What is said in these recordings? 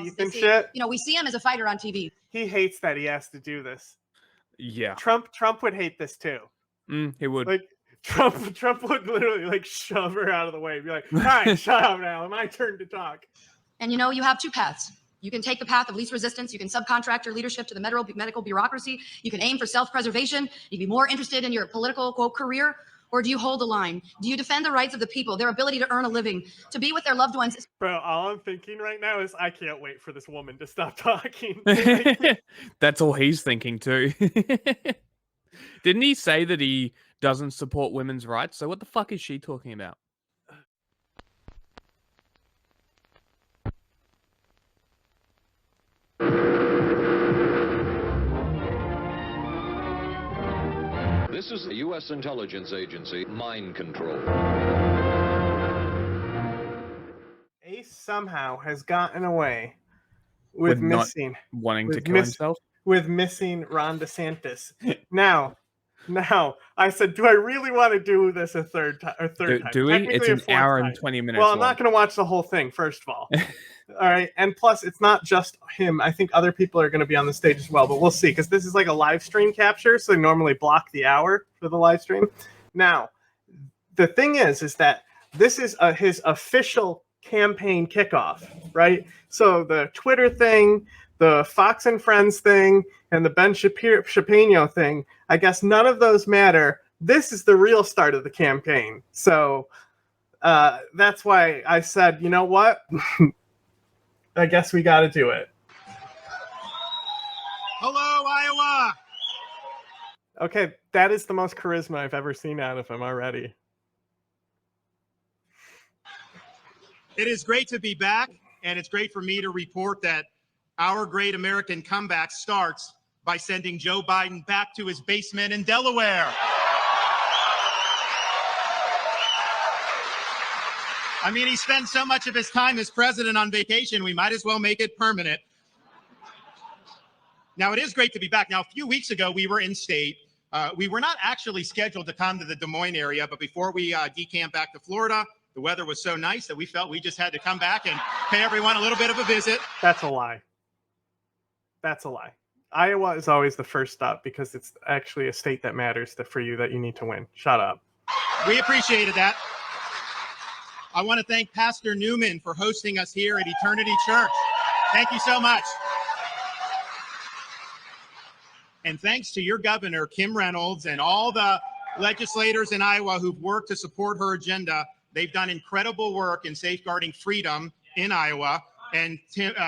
teeth and shit. You know, we see him as a fighter on TV. He hates that he has to do this. Yeah. Trump would hate this too. He would. Like Trump would literally like shove her out of the way and be like, all right, shut up now. My turn to talk. And you know, you have two paths. You can take the path of least resistance. You can subcontract your leadership to the medical bureaucracy. You can aim for self-preservation. You can be more interested in your political, quote, career. Or do you hold the line? Do you defend the rights of the people, their ability to earn a living, to be with their loved ones? Bro, all I'm thinking right now is I can't wait for this woman to stop talking. That's all he's thinking too. Didn't he say that he doesn't support women's rights? So what the fuck is she talking about? This is the U.S. intelligence agency, mind control. Ace somehow has gotten away with missing, not wanting to kill himself, with missing Ron DeSantis. Now, I said, do I really want to do this a third time? Do we? It's an hour and 20 minutes. Well, I'm not going to watch the whole thing, first of all. All right. And plus, it's not just him. I think other people are going to be on the stage as well, but we'll see, because this is like a live stream capture, so they normally block the hour for the live stream. Now, the thing is that this is his official campaign kickoff, right? So the Twitter thing, the Fox and Friends thing, and the Ben Shapiro thing, I guess none of those matter. This is the real start of the campaign. So that's why I said, you know what? I guess we got to do it. Hello, Iowa. Okay, that is the most charisma I've ever seen out of him already. It is great to be back, and it's great for me to report that our great American comeback starts by sending Joe Biden back to his basement in Delaware. I mean, he spends so much of his time as president on vacation, we might as well make it permanent. Now, it is great to be back. Now, a few weeks ago, we were in state. We were not actually scheduled to come to the Des Moines area, but before we decamped back to Florida, the weather was so nice that we felt we just had to come back and pay everyone a little bit of a visit. That's a lie. That's a lie. Iowa is always the first stop because it's actually a state that matters for you that you need to win. Shut up. We appreciated that. I want to thank Pastor Newman for hosting us here at Eternity Church. Thank you so much. And thanks to your governor, Kim Reynolds, and all the legislators in Iowa who've worked to support her agenda. They've done incredible work in safeguarding freedom in Iowa. And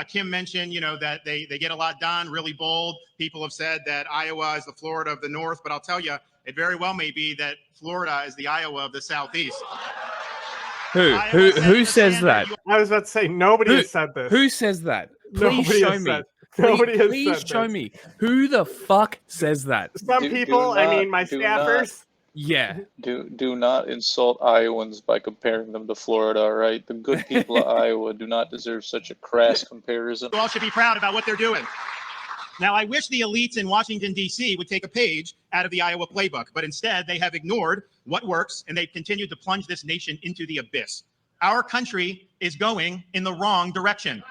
Kim mentioned, that they get a lot done, really bold. People have said that Iowa is the Florida of the North, but I'll tell you, it very well may be that Florida is the Iowa of the Southeast. Who says that? I was about to say, nobody has said this. Who says that? Please show me. Please show me. Who the fuck says that? Some people, my staffers. Yeah. Do not insult Iowans by comparing them to Florida, all right? The good people of Iowa do not deserve such a crass comparison. You all should be proud about what they're doing. Now, I wish the elites in Washington, D.C. would take a page out of the Iowa playbook, but instead they have ignored what works, and they've continued to plunge this nation into the abyss. Our country is going in the wrong direction.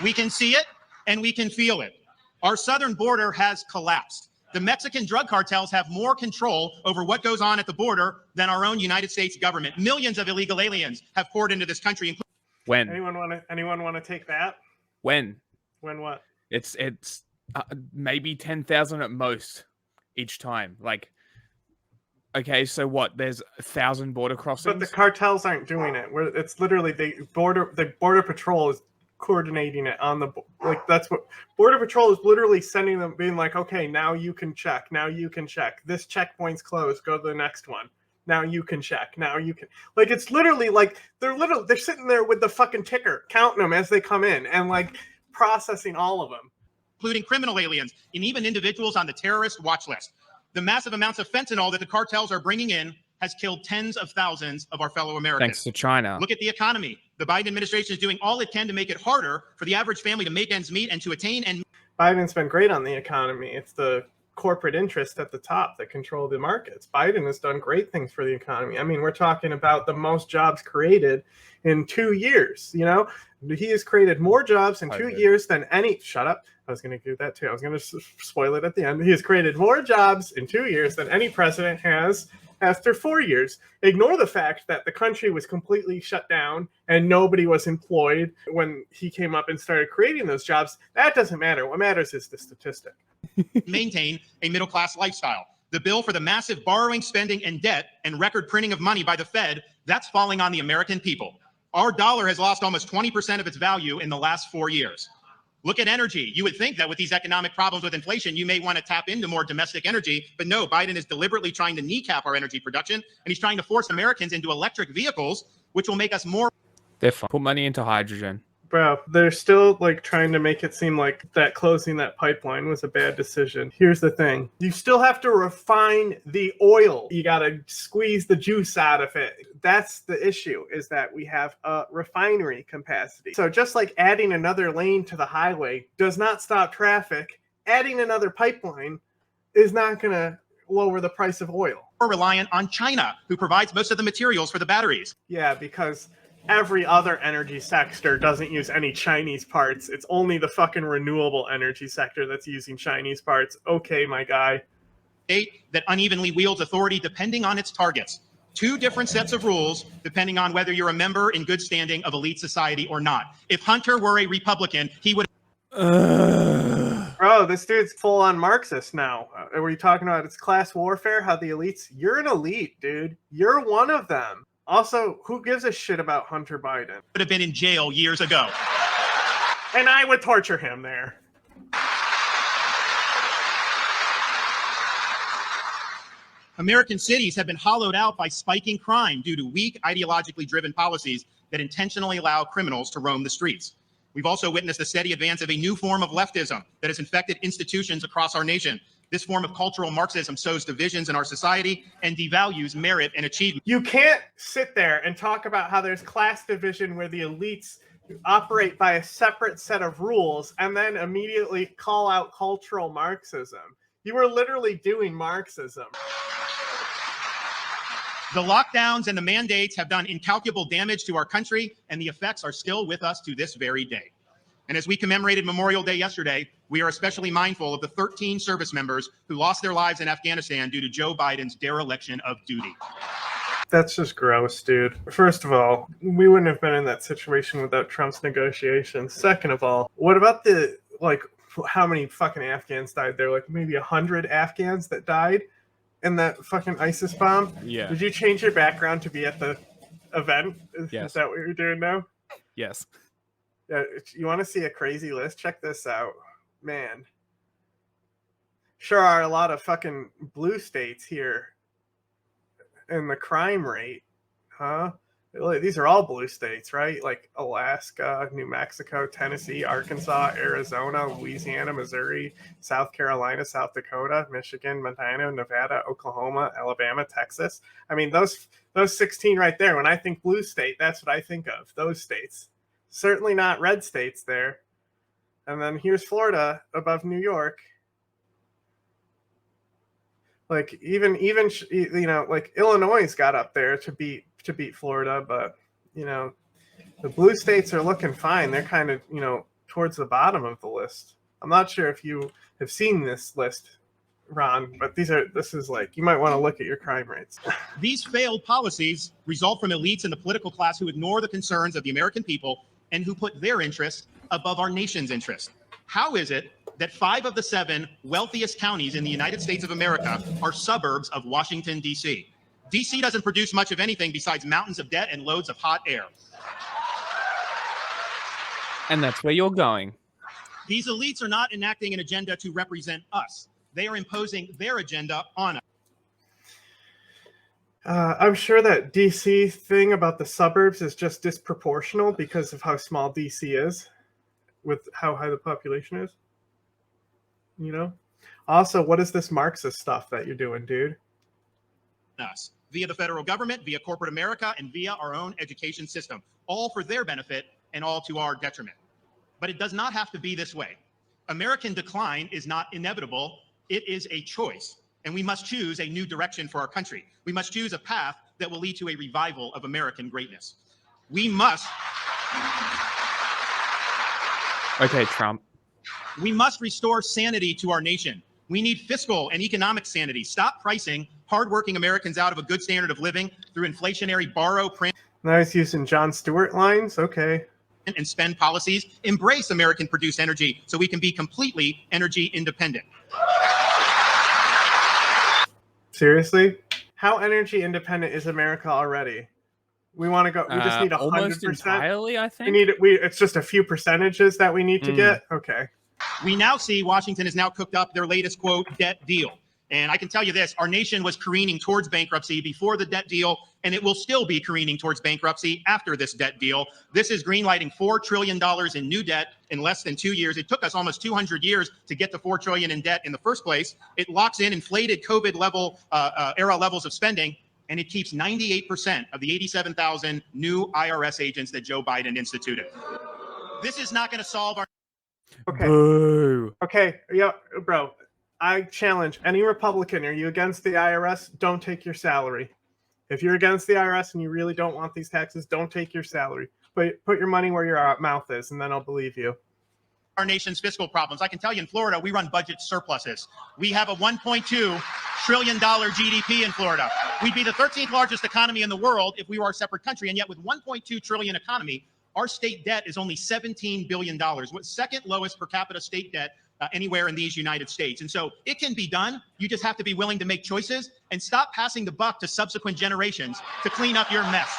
We can see it, and we can feel it. Our southern border has collapsed. The Mexican drug cartels have more control over what goes on at the border than our own United States government. Millions of illegal aliens have poured into this country. When? Anyone want to take that? When? When what? It's maybe 10,000 at most each time. Like, okay, so what? There's 1,000 border crossings. But the cartels aren't doing it. It's literally the border patrol is coordinating it on the that's what border patrol is literally sending them, being like, okay, now you can check, this checkpoint's closed, go to the next one, now you can check, it's literally like they're sitting there with the fucking ticker counting them as they come in and like processing all of them, including criminal aliens and even individuals on the terrorist watch list. The massive amounts of fentanyl that the cartels are bringing in has killed tens of thousands of our fellow Americans. Thanks to China. Look at the economy. The Biden administration is doing all it can to make it harder for the average family to make ends meet and to attain and... Biden's been great on the economy. It's the corporate interest at the top that control the markets. Biden has done great things for the economy. I mean, we're talking about the most jobs created in 2 years. You know, he has created more jobs in 2 years than any. Shut up. I was going to do that too. I was going to spoil it at the end. He has created more jobs in 2 years than any president has after 4 years. Ignore the fact that the country was completely shut down and nobody was employed when he came up and started creating those jobs. That doesn't matter. What matters is the statistic. Maintain a middle-class lifestyle. The bill for the massive borrowing, spending, and debt and record printing of money by the Fed, that's falling on the American people. Our dollar has lost almost 20% of its value in the last 4 years. Look at energy. You would think that with these economic problems with inflation, you may want to tap into more domestic energy, but no, Biden is deliberately trying to kneecap our energy production, and he's trying to force Americans into electric vehicles, which will make us more. They're fine. Put money into hydrogen. Bro, they're still like trying to make it seem like that closing that pipeline was a bad decision. Here's the thing. You still have to refine the oil. You got to squeeze the juice out of it. That's the issue, is that we have a refinery capacity. So just like adding another lane to the highway does not stop traffic, adding another pipeline is not going to lower the price of oil. We're reliant on China, who provides most of the materials for the batteries. Yeah, because every other energy sector doesn't use any Chinese parts. It's only the fucking renewable energy sector that's using Chinese parts. Okay, my guy. State that unevenly wields authority depending on its targets. Two different sets of rules depending on whether you're a member in good standing of elite society or not. If Hunter were a Republican, he would. Bro, this dude's full on Marxist now. Were you talking about it's class warfare? How the elites? You're an elite, dude. You're one of them. Also, who gives a shit about Hunter Biden? Would have been in jail years ago. And I would torture him there. American cities have been hollowed out by spiking crime due to weak, ideologically driven policies that intentionally allow criminals to roam the streets. We've also witnessed the steady advance of a new form of leftism that has infected institutions across our nation. This form of cultural Marxism sows divisions in our society and devalues merit and achievement. You can't sit there and talk about how there's class division where the elites operate by a separate set of rules and then immediately call out cultural Marxism. You were literally doing Marxism. The lockdowns and the mandates have done incalculable damage to our country, and the effects are still with us to this very day. And as we commemorated Memorial Day yesterday, we are especially mindful of the 13 service members who lost their lives in Afghanistan due to Joe Biden's dereliction of duty. That's just gross, dude. First of all, we wouldn't have been in that situation without Trump's negotiations. Second of all, what about the, like, how many fucking Afghans died there? Like maybe 100 Afghans that died in that fucking ISIS bomb? Yeah. Did you change your background to be at the event? Yes. Is that what you're doing now? Yes. Yeah, you want to see a crazy list? Check this out. Man. Sure are a lot of fucking blue states here in the crime rate. Huh? These are all blue states, right? Like Alaska, New Mexico, Tennessee, Arkansas, Arizona, Louisiana, Missouri, South Carolina, South Dakota, Michigan, Montana, Nevada, Oklahoma, Alabama, Texas. I mean, those 16 right there, when I think blue state, that's what I think of, those states. Certainly not red states there. And then here's Florida above New York. Like even you know, like Illinois got up there to beat Florida, but you know, the blue states are looking fine. They're kind of, you know, towards the bottom of the list. I'm not sure if you have seen this list, Ron, but this is like, you might want to look at your crime rates. These failed policies result from elites in the political class who ignore the concerns of the American people and who put their interests above our nation's interests. How is it that 5 of the 7 wealthiest counties in the United States of America are suburbs of Washington, D.C.? D.C. doesn't produce much of anything besides mountains of debt and loads of hot air. And that's where you're going. These elites are not enacting an agenda to represent us. They are imposing their agenda on us. I'm sure that DC thing about the suburbs is just disproportional because of how small DC is with how high the population is. You know? Also, what is this Marxist stuff that you're doing, dude? Us via the federal government, via corporate America, and via our own education system, all for their benefit and all to our detriment. But it does not have to be this way. American decline is not inevitable It is a choice, and we must choose a new direction for our country. We must choose a path that will lead to a revival of American greatness. We must Okay, Trump. restore sanity to our nation. We need fiscal and economic sanity. Stop pricing hardworking Americans out of a good standard of living through inflationary borrow, print, Now he's using Jon Stewart lines. Okay. and spend policies. Embrace American-produced energy so we can be completely energy independent. Seriously? How energy independent is America already? We want to go. We just need 100%. Almost entirely, I think. It's just a few percentages that we need to get. Okay. We now see Washington has now cooked up their latest, quote, debt deal. And I can tell you this, our nation was careening towards bankruptcy before the debt deal, and it will still be careening towards bankruptcy after this debt deal. This is greenlighting $4 trillion in new debt in less than 2 years. It took us almost 200 years to get to $4 trillion in debt in the first place. It locks in inflated COVID era levels of spending, and it keeps 98% of the 87,000 new IRS agents that Joe Biden instituted. This is not going to solve our... Okay. Boo. Okay. Yeah, bro. I challenge any Republican. Are you against the IRS? Don't take your salary. If you're against the IRS and you really don't want these taxes, don't take your salary. But put your money where your mouth is, and then I'll believe you. Our nation's fiscal problems. I can tell you in Florida, we run budget surpluses. We have a $1.2 trillion GDP in Florida. We'd be the 13th largest economy in the world if we were a separate country. And yet with $1.2 trillion economy, our state debt is only $17 billion, second lowest per capita state debt anywhere in these United States. And so it can be done. You just have to be willing to make choices and stop passing the buck to subsequent generations to clean up your mess.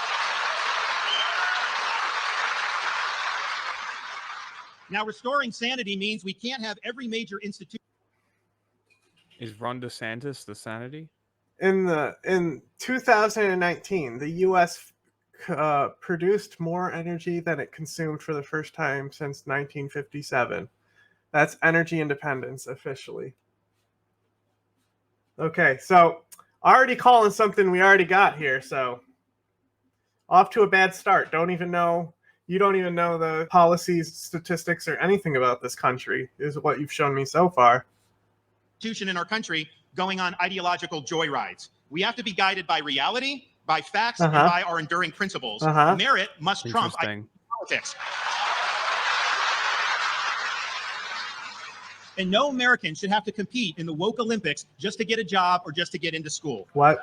Now, restoring sanity means we can't have every major institution. Is Ron DeSantis the sanity? In 2019, the U.S. Produced more energy than it consumed for the first time since 1957. That's energy independence officially. Okay, so already calling something we already got here. So off to a bad start. You don't even know the policies, statistics, or anything about this country is what you've shown me so far. In our country going on ideological joyrides. We have to be guided by reality, by facts, and by our enduring principles. Merit must trump politics. And no American should have to compete in the woke Olympics just to get a job or just to get into school. What?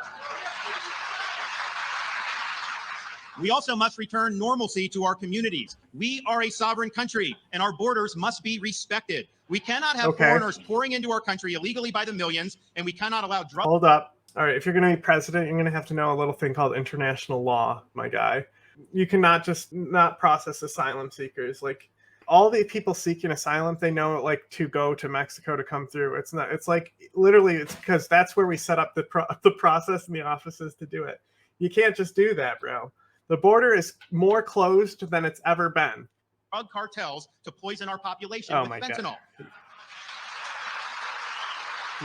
We also must return normalcy to our communities. We are a sovereign country, and our borders must be respected. We cannot have foreigners pouring into our country illegally by the millions, and we cannot allow drugs. Hold up. All right, if you're going to be president, you're going to have to know a little thing called international law, my guy. You cannot just not process asylum seekers. Like, all the people seeking asylum, they know like to go to Mexico to come through. It's not. It's like literally. It's because that's where we set up the process and the offices to do it. You can't just do that, bro. The border is more closed than it's ever been. Drug cartels to poison our population with fentanyl. God.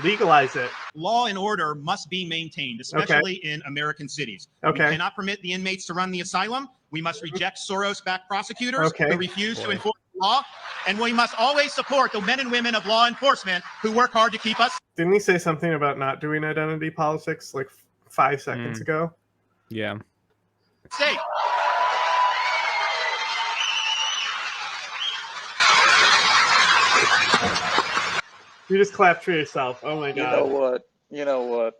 Legalize it. Law and order must be maintained, especially in American cities. We cannot permit the inmates to run the asylum. We must reject Soros-backed prosecutors who refuse to enforce the law. And we must always support the men and women of law enforcement who work hard to keep us. Didn't he say something about not doing identity politics like 5 seconds ago? Yeah. Safe. You just clapped for yourself. Oh my God. You know what?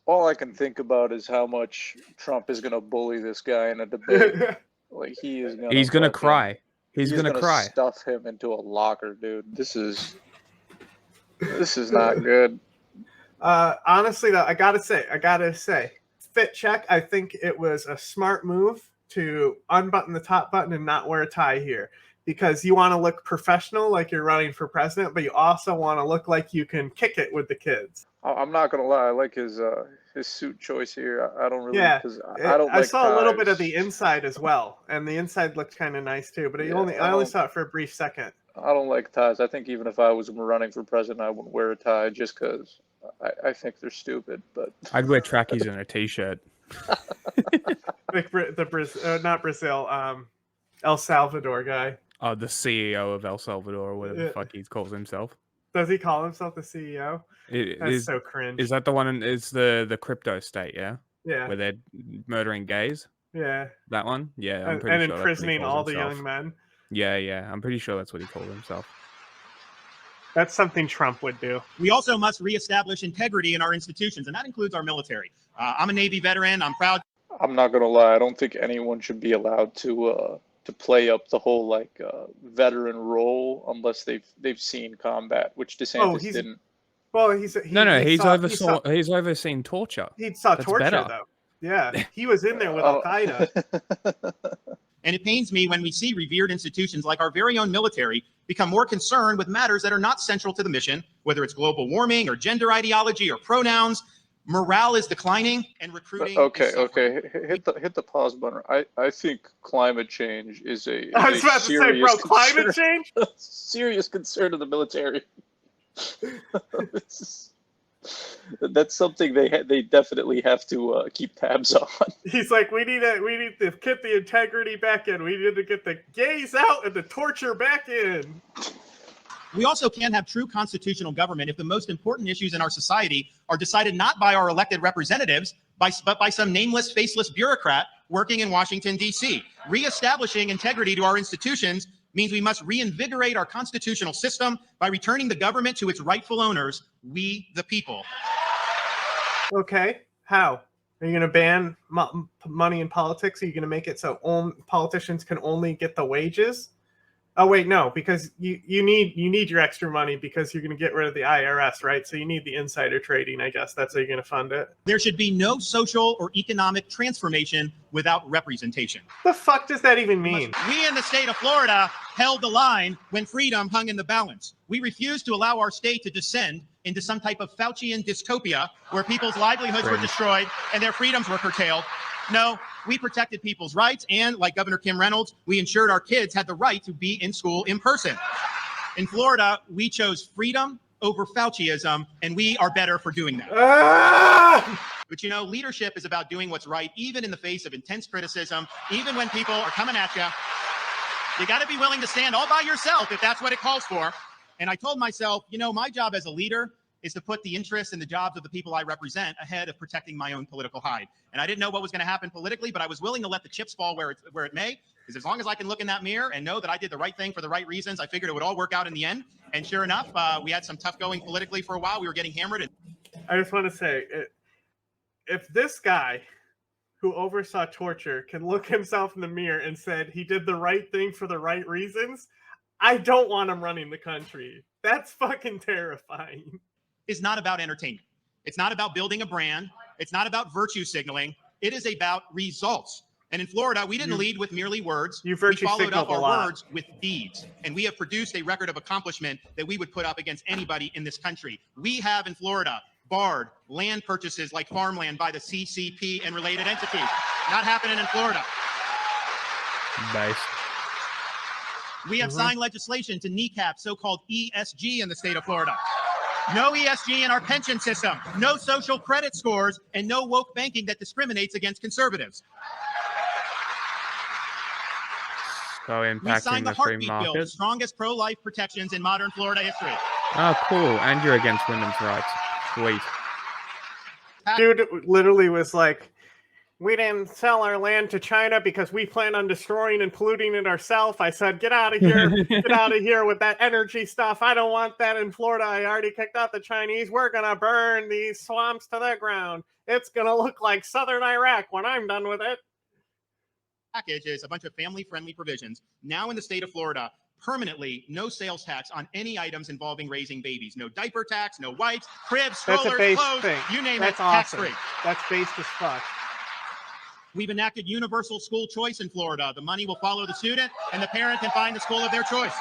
All I can think about is how much Trump is going to bully this guy in a debate. Like he's going to cry. He's going to cry. Stuff him into a locker, dude. This is not good. Honestly, though, I gotta say, fit check. I think it was a smart move to unbutton the top button and not wear a tie here, because you want to look professional, like you're running for president, but you also want to look like you can kick it with the kids. I'm not gonna lie, I like his suit choice here. I don't really, because I saw a little bit of the inside as well, and the inside looked kind of nice too. But I only saw it for a brief second. I don't like ties. I think even if I was running for president, I wouldn't wear a tie just because I think they're stupid. But I'd wear trackies and a t-shirt. Like not Brazil, El Salvador guy. Oh, the CEO of El Salvador, or whatever the fuck he calls himself. Does he call himself the CEO? It That's is so cringe. is that the one? Is the crypto state? Yeah, Yeah, where they're murdering gays. yeah, That one? Yeah, I'm pretty and sure that's what he imprisoning calls all the himself. young men. Yeah, I'm pretty sure that's what he called himself. That's something Trump would do. We also must reestablish integrity in our institutions, and that includes our military. I'm a Navy veteran. I'm proud. I'm not gonna lie. I don't think anyone should be allowed to play up the whole like veteran role unless they've seen combat, which DeSantis didn't. Well, He's saw overseen torture. he saw That's torture better. though. Yeah, he was in there with al-Qaeda. And it pains me when we see revered institutions like our very own military become more concerned with matters that are not central to the mission, whether it's global warming or gender ideology or pronouns. Morale is declining and recruiting. Okay, is suffering. hit the pause button. I think climate change is a I was about to say, bro, climate concern, change. serious concern of the military. That's something they definitely have to keep tabs on. He's like, we need to get the integrity back in. We need to get the gays out and the torture back in. We also can't have true constitutional government if the most important issues in our society are decided not by our elected representatives, but by some nameless, faceless bureaucrat working in Washington, D.C. Reestablishing integrity to our institutions means we must reinvigorate our constitutional system by returning the government to its rightful owners, we the people. Okay, how? Are you going to ban money in politics? Are you going to make it so politicians can only get the wages? Oh wait, no, because you need your extra money because you're going to get rid of the IRS, right? So you need the insider trading, I guess. That's how you're going to fund it. There should be no social or economic transformation without representation. The fuck does that even mean? We in the state of Florida held the line when freedom hung in the balance. We refused to allow our state to descend into some type of Faucian dystopia where people's livelihoods were destroyed and their freedoms were curtailed. No, we protected people's rights, and like Governor Kim Reynolds, we ensured our kids had the right to be in school in person. In Florida, we chose freedom over Fauciism, and we are better for doing that. But you know, leadership is about doing what's right, even in the face of intense criticism, even when people are coming at you. You got to be willing to stand all by yourself if that's what it calls for. And I told myself, you know, my job as a leader is to put the interests and the jobs of the people I represent ahead of protecting my own political hide. And I didn't know what was going to happen politically, but I was willing to let the chips fall where it may, because as long as I can look in that mirror and know that I did the right thing for the right reasons, I figured it would all work out in the end. And sure enough, we had some tough going politically for a while. We were getting hammered. I just want to say, if this guy who oversaw torture can look himself in the mirror and said he did the right thing for the right reasons, I don't want him running the country. That's fucking terrifying. Is not about entertainment. It's not about building a brand. It's not about virtue signaling. It is about results. And in Florida, we didn't lead with merely words. We followed up our words with deeds. And we have produced a record of accomplishment that we would put up against anybody in this country. We have in Florida barred land purchases like farmland by the CCP and related entities. Not happening in Florida. Nice. We have signed legislation to kneecap so-called ESG in the state of Florida. No ESG in our pension system, no social credit scores, and no woke banking that discriminates against conservatives. So We impacting signed the the free Heartbeat Bill, the market. strongest pro-life protections in modern Florida history. Oh, cool. And you're against women's rights. Sweet. Dude literally was like, we didn't sell our land to China because we plan on destroying and polluting it ourselves. I said, get out of here. Get out of here with that energy stuff. I don't want that in Florida. I already kicked out the Chinese. We're going to burn these swamps to the ground. It's going to look like southern Iraq when I'm done with it. Package is a bunch of family-friendly provisions. Now in the state of Florida, permanently no sales tax on any items involving raising babies. No diaper tax, no wipes, cribs, That's strollers, a base clothes, thing. you name That's it, awesome. tax-free. That's based as fuck. We've enacted universal school choice in Florida. The money will follow the student, and the parent can find the school of their choice.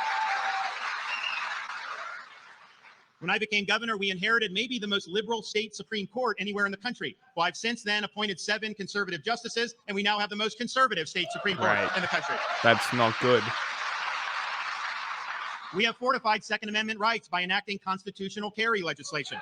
When I became governor, we inherited maybe the most liberal state Supreme Court anywhere in the country. Well, I've since then appointed 7 conservative justices, and we now have the most conservative state Supreme Court in the country. That's not good. We have fortified Second Amendment rights by enacting constitutional carry legislation.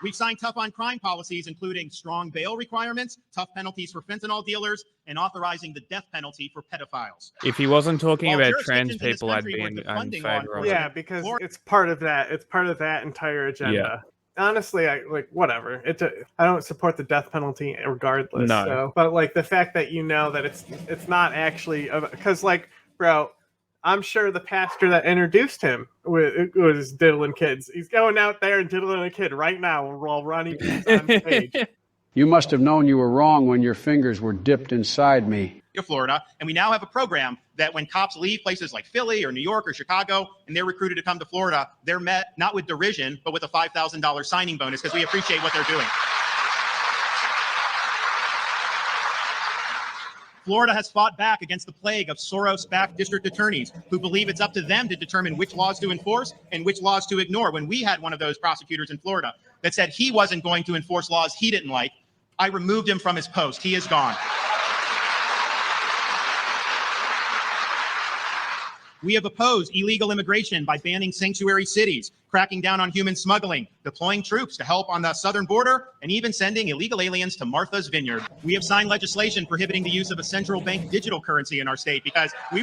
We've signed tough on crime policies, including strong bail requirements, tough penalties for fentanyl dealers, and authorizing the death penalty for pedophiles. If he wasn't talking While about jurisdictions trans in this people, I'd country be were in defunding law favor of enforcement- it. Yeah, because it's part of that. It's part of that entire agenda. Honestly, I like whatever. I don't support the death penalty regardless. No. So, but like the fact that you know that it's not actually because like, bro, I'm sure the pastor that introduced him was diddling kids. He's going out there and diddling a kid right now while Ronnie D's on stage. You must have known you were wrong when your fingers were dipped inside me. Florida, and we now have a program that when cops leave places like Philly or New York or Chicago and they're recruited to come to Florida, they're met not with derision, but with a $5,000 signing bonus because we appreciate what they're doing. Florida has fought back against the plague of Soros-backed district attorneys who believe it's up to them to determine which laws to enforce and which laws to ignore. When we had one of those prosecutors in Florida that said he wasn't going to enforce laws he didn't like, I removed him from his post. He is gone. We have opposed illegal immigration by banning sanctuary cities, cracking down on human smuggling, deploying troops to help on the southern border, and even sending illegal aliens to Martha's Vineyard. We have signed legislation prohibiting the use of a central bank digital currency in our state because we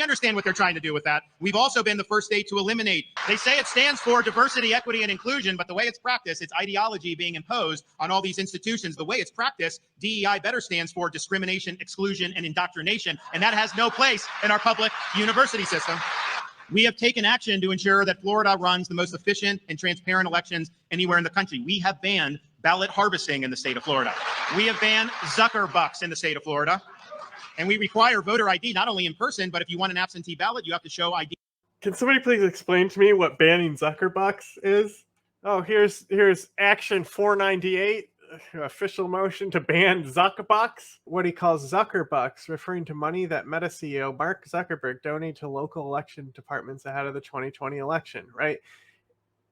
understand what they're trying to do with that. We've also been the first state to eliminate. They say it stands for diversity, equity, and inclusion, but the way it's practiced, it's ideology being imposed on all these institutions. The way it's practiced, DEI better stands for discrimination, exclusion, and indoctrination, and that has no place in our public university system. We have taken action to ensure that Florida runs the most efficient and transparent elections anywhere in the country. We have banned ballot harvesting in the state of Florida. We have banned Zuckerbucks in the state of Florida. And we require voter ID, not only in person, but if you want an absentee ballot, you have to show ID. Can somebody please explain to me what banning Zuckerbucks is? Oh, here's Action 498. Official motion to ban Zuckerbucks, what he calls Zuckerbucks, referring to money that Meta CEO Mark Zuckerberg donated to local election departments ahead of the 2020 election, right?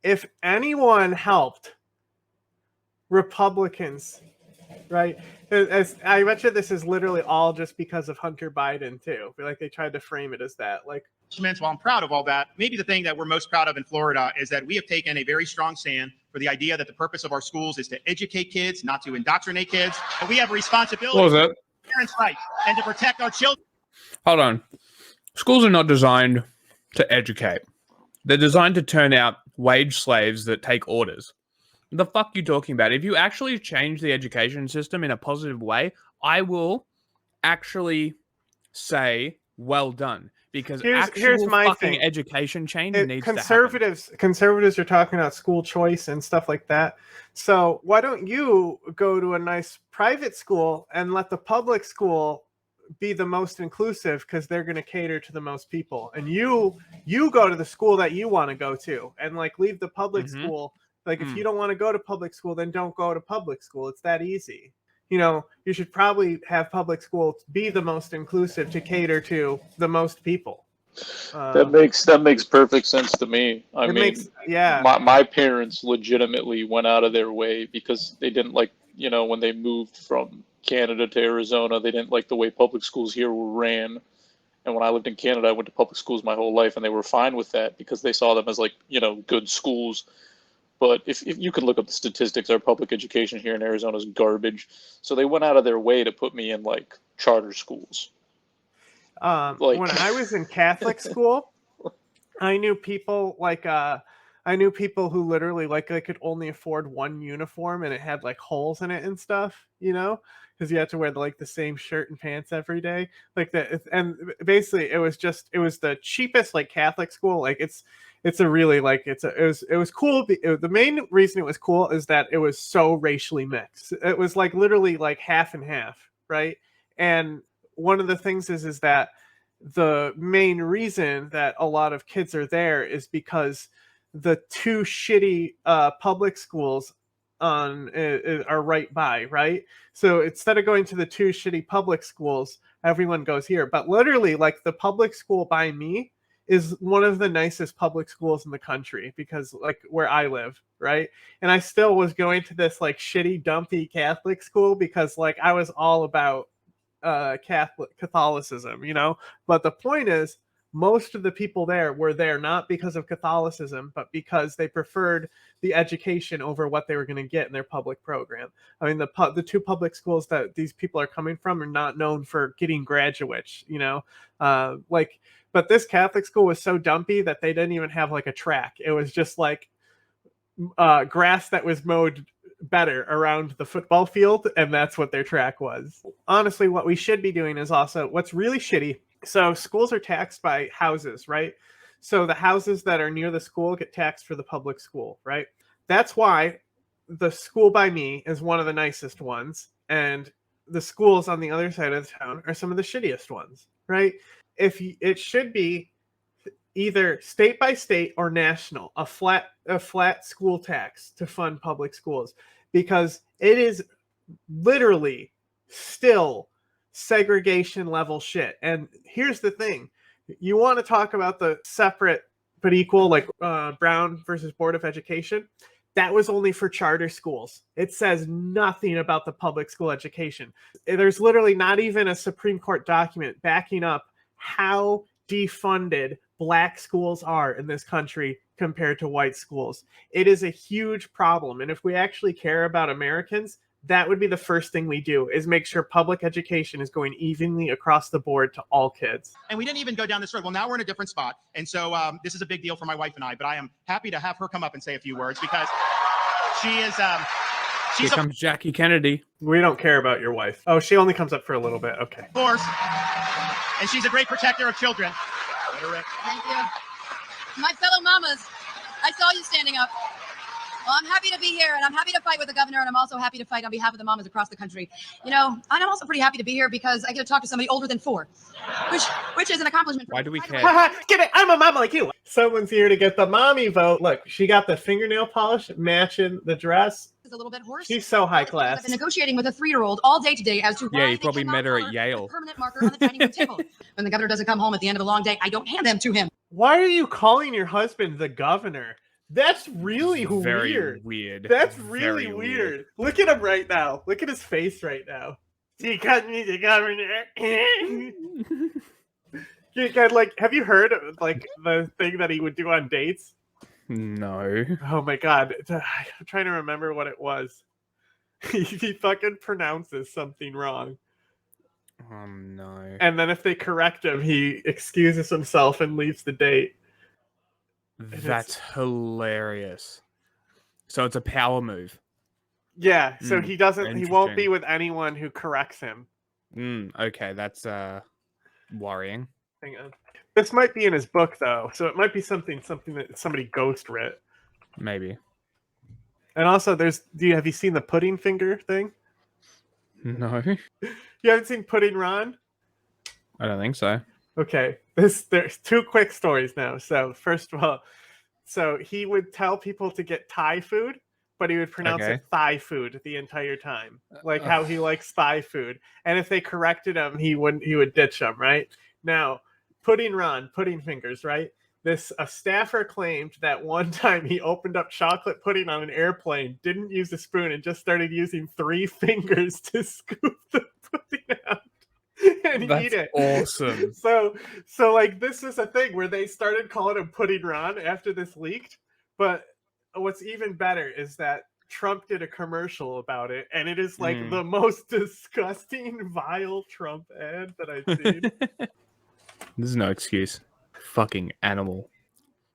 If anyone helped Republicans, right? As I bet you this is literally all just because of Hunter Biden too. I feel like they tried to frame it as that. Like, while I'm proud of all that, maybe the thing that we're most proud of in Florida is that we have taken a very strong stand for the idea that the purpose of our schools is to educate kids, not to indoctrinate kids. But we have a responsibility What was it? for parents' rights and to protect our children. Hold on. Schools are not designed to educate. They're designed to turn out wage slaves that take orders. The fuck you talking about? If you actually change the education system in a positive way, I will actually say well done. Because here's my fucking thing. Education change needs conservatives are talking about school choice and stuff like that. So why don't you go to a nice private school and let the public school be the most inclusive because they're going to cater to the most people, and you go to the school that you want to go to and like leave the public school. Like if you don't want to go to public school, then don't go to public school. It's that easy. You know, you should probably have public school be the most inclusive to cater to the most people. That makes perfect sense to me. I mean, my parents legitimately went out of their way because they didn't like, you know, when they moved from Canada to Arizona, they didn't like the way public schools here were ran. And when I lived in Canada, I went to public schools my whole life, and they were fine with that because they saw them as like, you know, good schools. But if you could look up the statistics, our public education here in Arizona is garbage. So they went out of their way to put me in like charter schools. When I was in Catholic school, I knew people who literally like they could only afford one uniform and it had like holes in it and stuff, you know, because you had to wear like the same shirt and pants every day, like that. And basically, it was the cheapest like Catholic school. Like it's a really like it was cool. The main reason it was cool is that it was so racially mixed. It was like literally like half and half, right? And one of the things is that the main reason that a lot of kids are there is because the two shitty public schools are right by, right? So instead of going to the two shitty public schools, everyone goes here. But literally, like the public school by me is one of the nicest public schools in the country because like where I live, right? And I still was going to this like shitty dumpy Catholic school because like I was all about Catholicism, you know. But the point is most of the people there were there not because of Catholicism, but because they preferred the education over what they were going to get in their public program. I mean, the two public schools that these people are coming from are not known for getting graduates, you know, but this Catholic school was so dumpy that they didn't even have like a track. It was just like grass that was mowed better around the football field, and that's what their track was. Honestly, what we should be doing is also what's really shitty. So schools are taxed by houses, right? So the houses that are near the school get taxed for the public school, right? That's why the school by me is one of the nicest ones, and the schools on the other side of the town are some of the shittiest ones, right? It should be either state by state or national, a flat school tax to fund public schools, because it is literally still segregation level shit. And here's the thing, you want to talk about the separate but equal, like Brown versus Board of Education, that was only for charter schools. It says nothing about the public school education. There's literally not even a Supreme Court document backing up how defunded black schools are in this country compared to white schools. It is a huge problem. And if we actually care about Americans, that would be the first thing we do, is make sure public education is going evenly across the board to all kids. And we didn't even go down this road. Well, now we're in a different spot. And so this is a big deal for my wife and I, but I am happy to have her come up and say a few words, because she is... Here comes Jackie Kennedy. We don't care about your wife. Oh, she only comes up for a little bit. Okay. Of course. And she's a great protector of children. Thank you. My fellow mamas, I saw you standing up. Well, I'm happy to be here, and I'm happy to fight with the governor, and I'm also happy to fight on behalf of the mamas across the country. You know, and I'm also pretty happy to be here because I get to talk to somebody older than 4, which is an accomplishment. Why do we care? Get it? I'm a mama like you. Someone's here to get the mommy vote. Look, she got the fingernail polish matching the dress. A little bit hoarse. She's so high class. I've been negotiating with a 3-year-old all day today as to why you probably met her at Yale. Permanent marker on the dining room table. When the governor doesn't come home at the end of a long day, I don't hand them to him. Why are you calling your husband the governor? That's really very weird. That's really very weird. Look at him right now. Look at his face right now. He cut me the governor. Like, have you heard of like the thing that he would do on dates? No. Oh my god. I'm trying to remember what it was. He fucking pronounces something wrong. Oh no. And then if they correct him, he excuses himself and leaves the date. That's hilarious. So it's a power move. Yeah, so he won't be with anyone who corrects him. Okay, that's worrying. Hang on. This might be in his book though, so it might be something that somebody ghost writ. Maybe. And also there's have you seen the pudding finger thing? No. You haven't seen Pudding Ron? I don't think so. Okay. There's 2 quick stories now. So first of all, so he would tell people to get Thai food, but he would pronounce it Thai food the entire time. Like how he likes Thai food. And if they corrected him, he would ditch them, right? Now, Pudding Ron, Pudding Fingers, right? A staffer claimed that one time he opened up chocolate pudding on an airplane, didn't use a spoon, and just started using 3 fingers to scoop the pudding out and eat it. Awesome. So like this is a thing where they started calling him Pudding Ron after this leaked. But what's even better is that Trump did a commercial about it, and it is like the most disgusting, vile Trump ad that I've seen. There's no excuse. Fucking animal.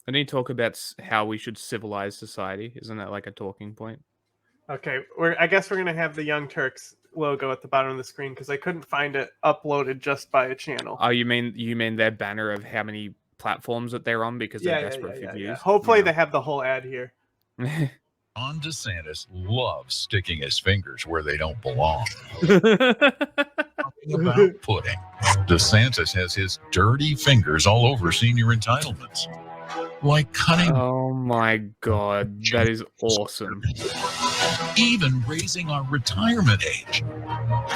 I need to talk about how we should civilize society. Isn't that like a talking point? Okay, I guess we're gonna have the Young Turks logo at the bottom of the screen because I couldn't find it uploaded just by a channel. Oh, you mean their banner of how many platforms that they're on because they're desperate for views? Hopefully they have the whole ad here. Ron DeSantis loves sticking his fingers where they don't belong. Talking about pudding. DeSantis has his dirty fingers all over senior entitlements. Like cutting. Oh my god, that is awesome. Even raising our retirement age.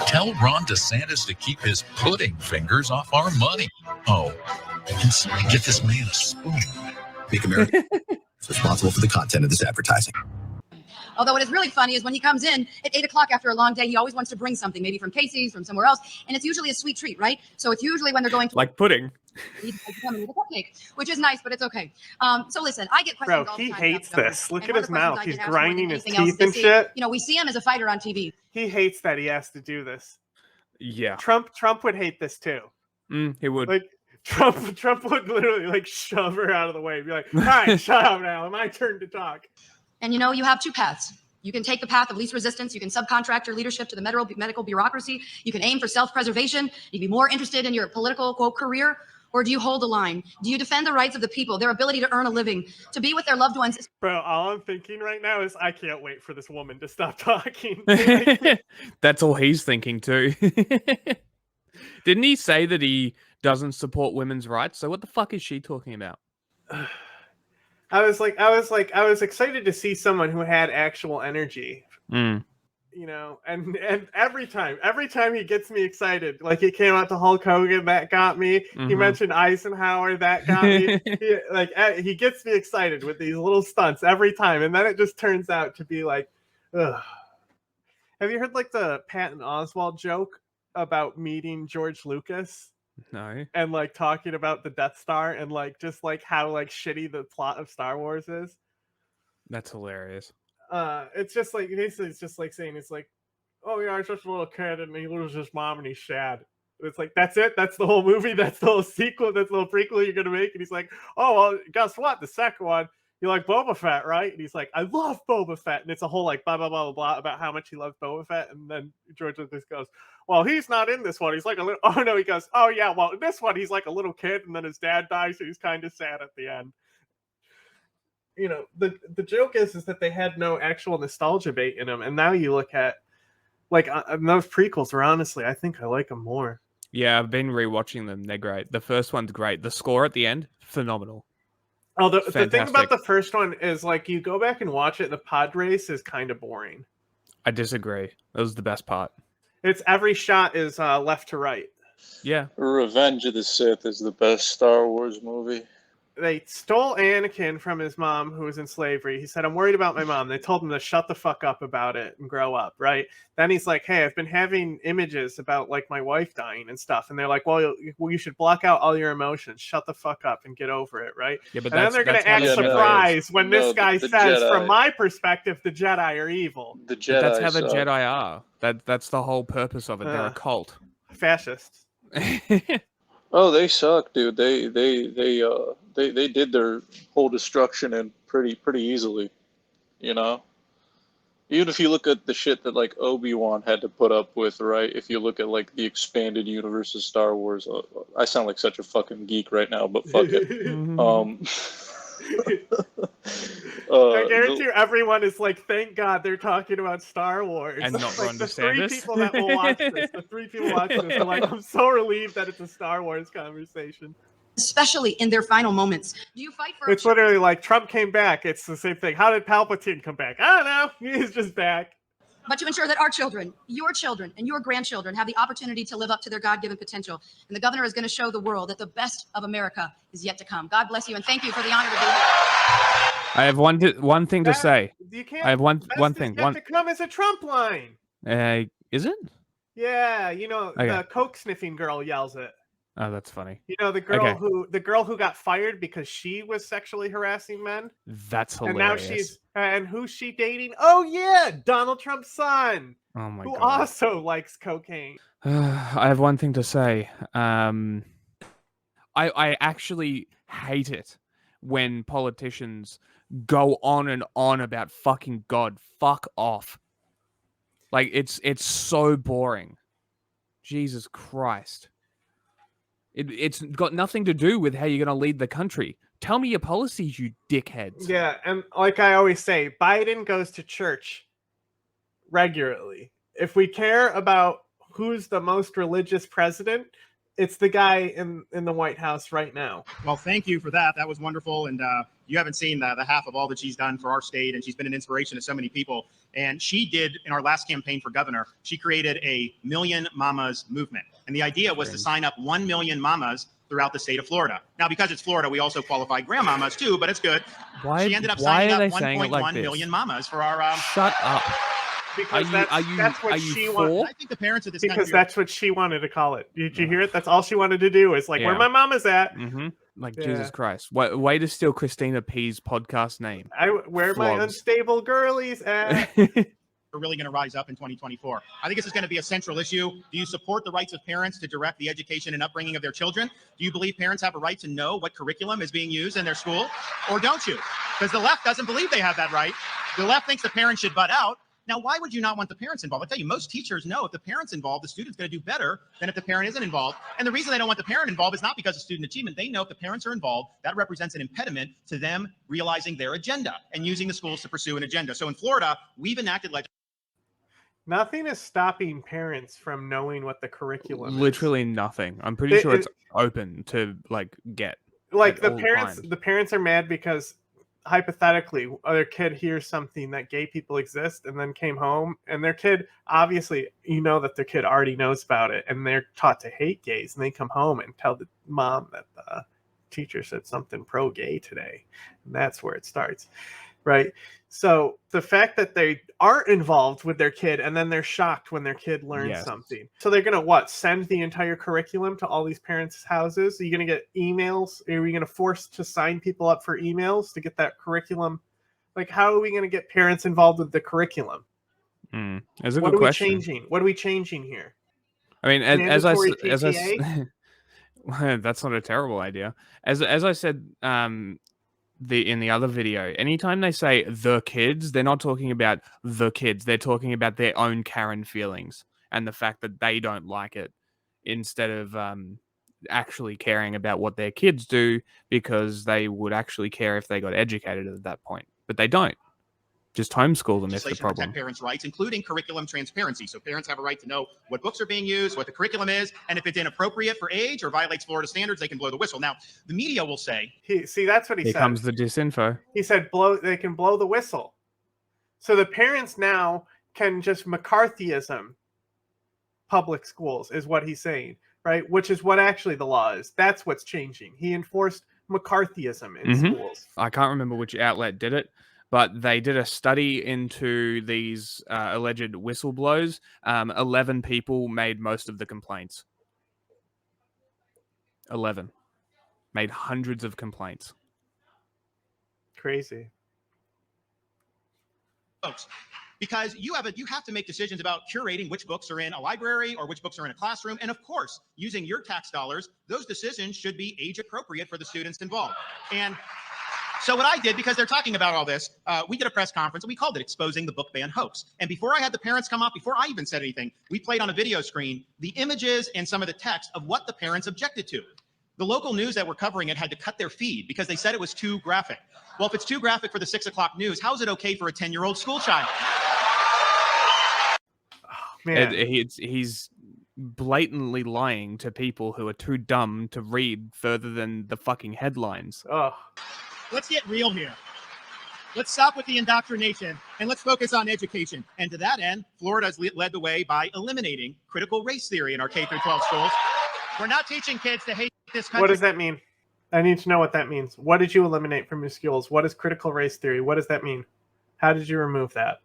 Tell Ron DeSantis to keep his pudding fingers off our money. Oh, and get this man a spoon. Make America responsible for the content of this advertising. Although what is really funny is when he comes in at 8 o'clock after a long day, he always wants to bring something, maybe from Casey's, from somewhere else, and it's usually a sweet treat, right? So it's usually when they're going to like pudding. He's coming with a cupcake, which is nice, but it's okay. So listen, I get questions Bro, all the he time hates about this. government. Look at his mouth. He's grinding his anything else teeth and is shit. You know, we see him as a fighter on TV. He hates that he has to do this. Yeah. Trump would hate this too. He would. Like Trump would literally like shove her out of the way and be like, all right, shut up now. My turn to talk. And you know, you have two paths. You can take the path of least resistance. You can subcontract your leadership to the medical bureaucracy. You can aim for self-preservation. You can be more interested in your political, quote, career. Or do you hold a line? Do you defend the rights of the people, their ability to earn a living, to be with their loved ones? Bro, all I'm thinking right now is I can't wait for this woman to stop talking. That's all he's thinking too. Didn't he say that he doesn't support women's rights? So what the fuck is she talking about? I was excited to see someone who had actual energy. You know, and every time he gets me excited. Like he came out to Hulk Hogan, that got me. He mentioned Eisenhower, that got me. He gets me excited with these little stunts every time, and then it just turns out to be like, ugh. Have you heard like the Patton Oswalt joke about meeting George Lucas? No. And like talking about the Death Star and like just like how like shitty the plot of Star Wars is. That's hilarious. It's just like basically it's just like saying it's like, oh yeah, he's just a little kid and he loses his mom and he's sad. It's like that's it, that's the whole movie, that's the whole sequel, that's the whole prequel you're gonna make. And he's like, oh well, guess what? The second one, you like Boba Fett, right? And he's like, I love Boba Fett, and it's a whole like blah blah blah blah blah about how much he loves Boba Fett, and then George Lucas goes, well, he's not in this one. He's like a little. Oh no, he goes, oh yeah, well in this one he's like a little kid, and then his dad dies, so he's kind of sad at the end. You know, the joke is that they had no actual nostalgia bait in them, and now you look at like those prequels are honestly, I think I like them more. Yeah, I've been rewatching them. They're great. The first one's great. The score at the end, phenomenal. Oh, the thing about the first one is like you go back and watch it, the pod race is kind of boring. I disagree. That was the best part. It's every shot is left to right. Yeah. Revenge of the Sith is the best Star Wars movie. They stole Anakin from his mom, who was in slavery. He said, I'm worried about my mom. They told him to shut the fuck up about it and grow up, right? Then he's like, hey, I've been having images about, like, my wife dying and stuff. And they're like, well, you should block out all your emotions. Shut the fuck up and get over it, right? Yeah, but and then they're going to act surprised when this guy says, Jedi. From my perspective, the Jedi are evil. The Jedi that's how the Jedi are. That's the whole purpose of it. They're a cult. Fascists. Oh, they suck, dude. They did their whole destruction in pretty easily, you know. Even if you look at the shit that like Obi-Wan had to put up with, right? If you look at like the expanded universe of Star Wars, I sound like such a fucking geek right now, but fuck it. I guarantee you everyone is like, thank God they're talking about Star Wars. And not like, Ron the DeSantis. 3 people that will watch this, the 3 people watching this are like, I'm so relieved that it's a Star Wars conversation. Especially in their final moments. Do you fight for? It's literally like Trump came back. It's the same thing. How did Palpatine come back? I don't know. He's just back. But to ensure that our children, your children, and your grandchildren have the opportunity to live up to their God-given potential. And the governor is going to show the world that the best of America is yet to come. God bless you, and thank you for the honor to be here. I have one thing to say. You can't. I have one thing. Yet to come is a Trump line. Is it? Yeah, you know, Okay. The coke sniffing girl yells it. Oh, that's funny. You know, the girl who got fired because she was sexually harassing men. That's And hilarious. now who's she dating? Oh yeah, Donald Trump's son. Oh my who God. also likes cocaine. I have one thing to say. I actually hate it when politicians go on and on about fucking God. Fuck off. Like it's so boring. Jesus Christ. It's got nothing to do with how you're going to lead the country. Tell me your policies, you dickheads. Yeah, and like I always say, Biden goes to church regularly. If we care about who's the most religious president, it's the guy in the White House right now. Well, thank you for that. That was wonderful. And you haven't seen the half of all that she's done for our state. And she's been an inspiration to so many people. And she did, in our last campaign for governor, she created a Million Mamas movement. And the idea was to sign up 1 million mamas throughout the state of Florida. Now, because it's Florida, we also qualify grandmamas too, but it's good. Why, she ended up why signing are up they saying it like 1.1 this? million mamas for our. Shut up. Because that's what she wanted. I think the parents of this because country that's what she wanted to call it. Did you hear it? That's all she wanted to do is like where my mama's at. Like Jesus Christ. Way to steal Christina P's podcast name. Where my unstable girlies at. are really going to rise up in 2024. I think this is going to be a central issue. Do you support the rights of parents to direct the education and upbringing of their children? Do you believe parents have a right to know what curriculum is being used in their school? Or don't you? Because the left doesn't believe they have that right. The left thinks the parents should butt out. Now, why would you not want the parents involved? I tell you, most teachers know if the parent's involved, the student's going to do better than if the parent isn't involved. And the reason they don't want the parent involved is not because of student achievement. They know if the parents are involved, that represents an impediment to them realizing their agenda and using the schools to pursue an agenda. So in Florida, we've enacted legislation. Nothing is stopping parents from knowing what the curriculum is. Literally nothing. I'm pretty sure it's open to get. Like the parents are mad because hypothetically their kid hears something that gay people exist and then came home and their kid, obviously that their kid already knows about it and they're taught to hate gays and they come home and tell the mom that the teacher said something pro-gay today, and that's where it starts, right? So the fact that they aren't involved with their kid and then they're shocked when their kid learns something. So they're going to send the entire curriculum to all these parents' houses? Are you going to get emails? Are we going to force to sign people up for emails to get that curriculum? Like, how are we going to get parents involved with the curriculum? That's a good question. What are we changing here? I mean, as I that's not a terrible idea. As I said, in the other video, anytime they say the kids, they're not talking about the kids. They're talking about their own Karen feelings and the fact that they don't like it, instead of actually caring about what their kids do, because they would actually care if they got educated at that point. But they don't. Just homeschool them if the problem. Protect parents' rights, including curriculum transparency. So parents have a right to know what books are being used, what the curriculum is, and if it's inappropriate for age or violates Florida standards, they can blow the whistle. Now, the media will say... See, that's what he said. Here comes the disinfo. He said they can blow the whistle. So the parents now can just McCarthyism public schools, is what he's saying, right? Which is what actually the law is. That's what's changing. He enforced McCarthyism in schools. I can't remember which outlet did it, but they did a study into these alleged whistleblowers. 11 people made most of the complaints. 11 made hundreds of complaints. Crazy. Folks, because you have to make decisions about curating which books are in a library or which books are in a classroom. And of course, using your tax dollars, those decisions should be age appropriate for the students involved. And so what I did, because they're talking about all this, we did a press conference and we called it Exposing the Book Ban Hoax. And before I had the parents come up, before I even said anything, we played on a video screen the images and some of the text of what the parents objected to. The local news that were covering it had to cut their feed because they said it was too graphic. Well, if it's too graphic for the 6 o'clock news, how is it okay for a 10-year-old school child? Oh, man. He's blatantly lying to people who are too dumb to read further than the fucking headlines. Oh. Let's get real here. Let's stop with the indoctrination and let's focus on education. And to that end, Florida has led the way by eliminating critical race theory in our K-12 schools. We're not teaching kids to hate this country. What does that mean? I need to know what that means. What did you eliminate from your schools? What is critical race theory? What does that mean? How did you remove that?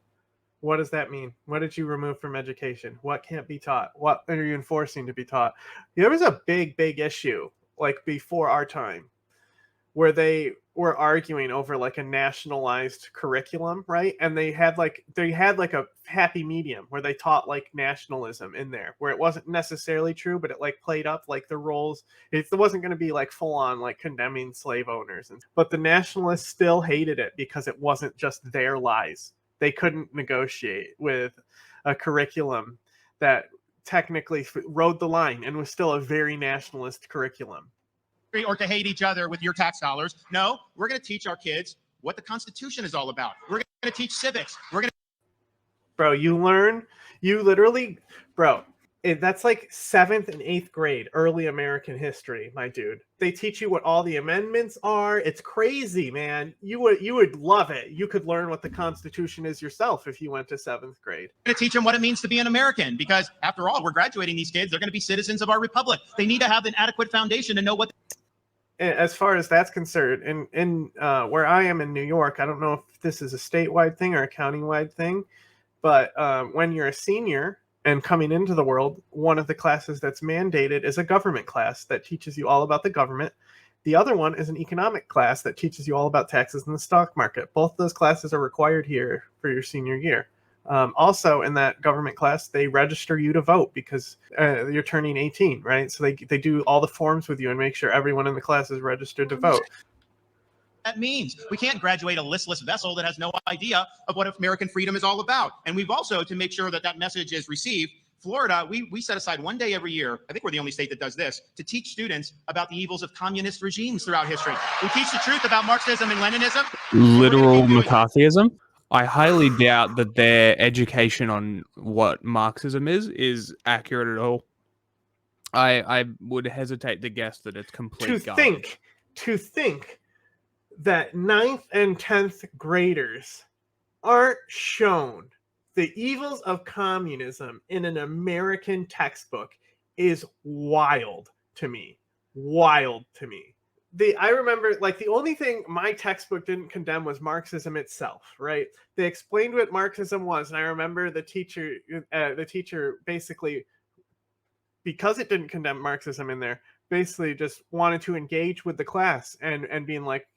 What does that mean? What did you remove from education? What can't be taught? What are you enforcing to be taught? There was a big issue, before our time, where they were arguing over a nationalized curriculum, right? And they had a happy medium where they taught nationalism in there, where it wasn't necessarily true, but it played up the roles. It wasn't going to be full on condemning slave owners, but the nationalists still hated it because it wasn't just their lies. They couldn't negotiate with a curriculum that technically rode the line and was still a very nationalist curriculum. Or to hate each other with your tax dollars. No, we're going to teach our kids what the Constitution is all about. We're going to teach civics. Bro, you literally, That's like 7th and 8th grade, early American history, my dude. They teach you what all the amendments are. It's crazy, man. You would love it. You could learn what the Constitution is yourself if you went to 7th grade. To teach them what it means to be an American, because after all, we're graduating these kids. They're going to be citizens of our republic. They need to have an adequate foundation to know what. As far as that's concerned, in where I am in New York, I don't know if this is a statewide thing or a county-wide thing, but when you're a senior and coming into the world, one of the classes that's mandated is a government class that teaches you all about the government. The other one is an economic class that teaches you all about taxes and the stock market. Both those classes are required here for your senior year. Also, in that government class, they register you to vote because you're turning 18, right? So they do all the forms with you and make sure everyone in the class is registered to vote. That means we can't graduate a listless vessel that has no idea of what American freedom is all about. And we've also, to make sure that that message is received, Florida, we set aside one day every year, I think we're the only state that does this, to teach students about the evils of communist regimes throughout history. We teach the truth about Marxism and Leninism. Literal McCarthyism. I highly doubt that their education on what Marxism is accurate at all. I would hesitate to guess that it's complete garbage. To think that 9th and 10th graders aren't shown the evils of communism in an American textbook is wild to me. Wild to me. I remember, like, the only thing my textbook didn't condemn was Marxism itself, right? They explained what Marxism was, and I remember the teacher basically, because it didn't condemn Marxism in there, basically just wanted to engage with the class and being like,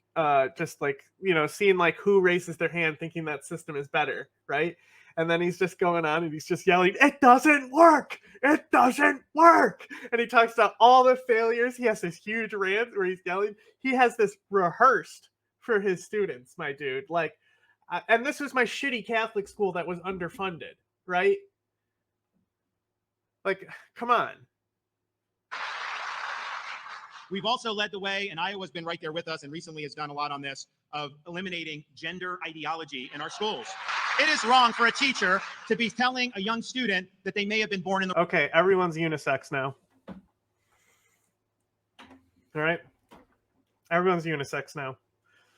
just like, you know, seeing like who raises their hand thinking that system is better, right? And then he's just going on and he's just yelling, "It doesn't work! It doesn't work!" And he talks about all the failures. He has this huge rant where he's yelling. He has this rehearsed for his students, my dude. Like, and this was my shitty Catholic school that was underfunded, right? Like, come on. We've also led the way, and Iowa's been right there with us and recently has done a lot on this, of eliminating gender ideology in our schools. It is wrong for a teacher to be telling a young student that they may have been born in the... Okay, everyone's unisex now. All right? Everyone's unisex now.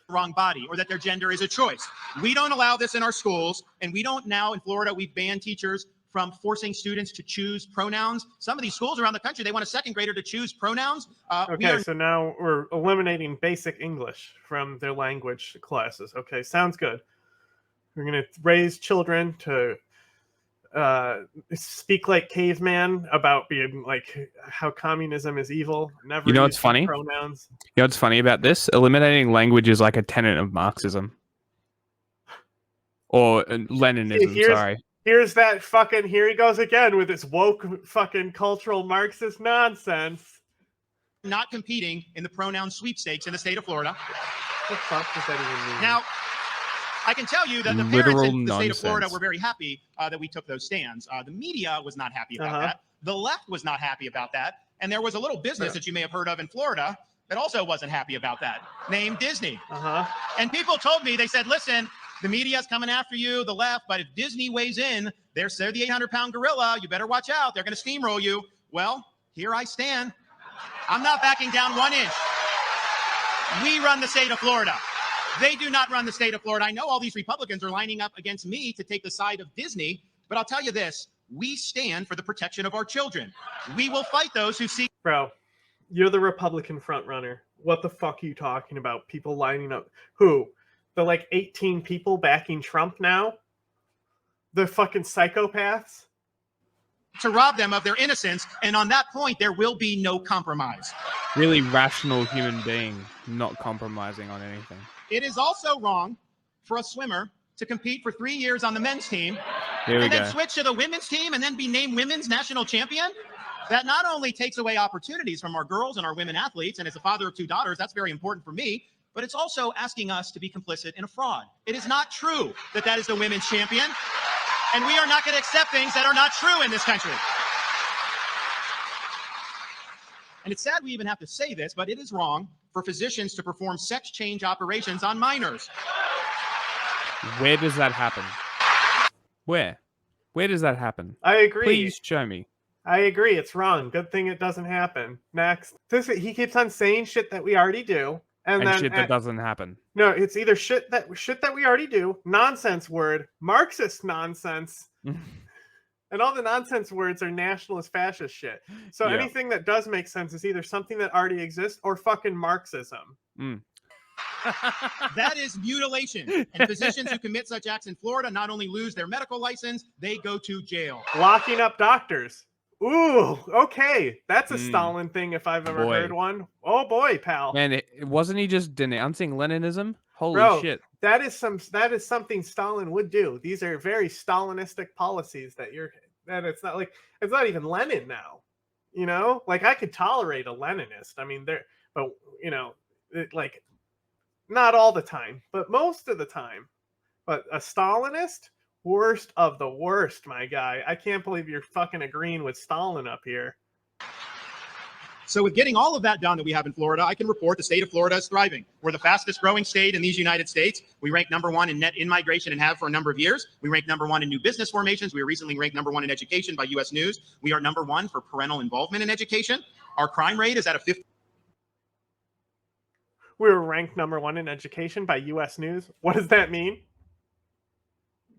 Wrong body, or that their gender is a choice. We don't allow this in our schools, and we don't now, in Florida, we've banned teachers from forcing students to choose pronouns. Some of these schools around the country, they want a second grader to choose pronouns. Okay, so now we're eliminating basic English from their language classes. Okay, sounds good. We're going to raise children to speak like caveman about being like how communism is evil. Never, you know what's funny? Pronouns. You know what's funny about this? Eliminating language is like a tenet of Marxism. Or Leninism, sorry. Here's that fucking, here he goes again with this woke fucking cultural Marxist nonsense. Not competing in the pronoun sweepstakes in the state of Florida. What the fuck does that even mean? Now, I can tell you that the parents in the state of Florida were very happy that we took those stands. The media was not happy about that. The left was not happy about that. And there was a little business that you may have heard of in Florida that also wasn't happy about that, named Disney. And people told me, they said, listen, the media's coming after you, the left, but if Disney weighs in, they're the 800-pound gorilla. You better watch out. They're going to steamroll you. Well, here I stand. I'm not backing down 1 inch. We run the state of Florida. They do not run the state of Florida. I know all these Republicans are lining up against me to take the side of Disney, but I'll tell you this. We stand for the protection of our children. We will fight those who seek... Bro, you're the Republican frontrunner. What the fuck are you talking about? People lining up. Who? The like 18 people backing Trump now? The fucking psychopaths? To rob them of their innocence, and on that point, there will be no compromise. Really rational human being, not compromising on anything. It is also wrong for a swimmer to compete for 3 years on the men's team and then switch to the women's team and then be named women's national champion. That not only takes away opportunities from our girls and our women athletes, and as a father of 2 daughters, that's very important for me, but it's also asking us to be complicit in a fraud. It is not true that that is the women's champion, and we are not going to accept things that are not true in this country. And it's sad we even have to say this, but it is wrong for physicians to perform sex change operations on minors. Where does that happen? Where does that happen? I agree. Please show me. I agree. It's wrong. Good thing it doesn't happen. Next. He keeps on saying shit that we already do. And then shit that doesn't happen. No, it's either shit that we already do, nonsense word, Marxist nonsense. And all the nonsense words are nationalist fascist shit. So anything that does make sense is either something that already exists or fucking Marxism. That is mutilation. And physicians who commit such acts in Florida not only lose their medical license, they go to jail. Locking up doctors. Ooh, okay. That's a Stalin thing if I've ever heard one. Oh boy, pal. Man, wasn't he just denouncing Leninism? Holy shit. That is something Stalin would do. These are very Stalinistic policies it's not even Lenin now. You know? Like I could tolerate a Leninist. I mean, but you know, not all the time, but most of the time. But a Stalinist? Worst of the worst, my guy. I can't believe you're fucking agreeing with Stalin up here. So with getting all of that done that we have in Florida, I can report the state of Florida is thriving. We're the fastest growing state in these United States. We rank #1 in net in-migration and have for a number of years. We rank #1 in new business formations. We were recently ranked #1 in education by U.S. News. We are #1 for parental involvement in education. Our crime rate is at a 50. We were ranked #1 in education by U.S. News. What does that mean?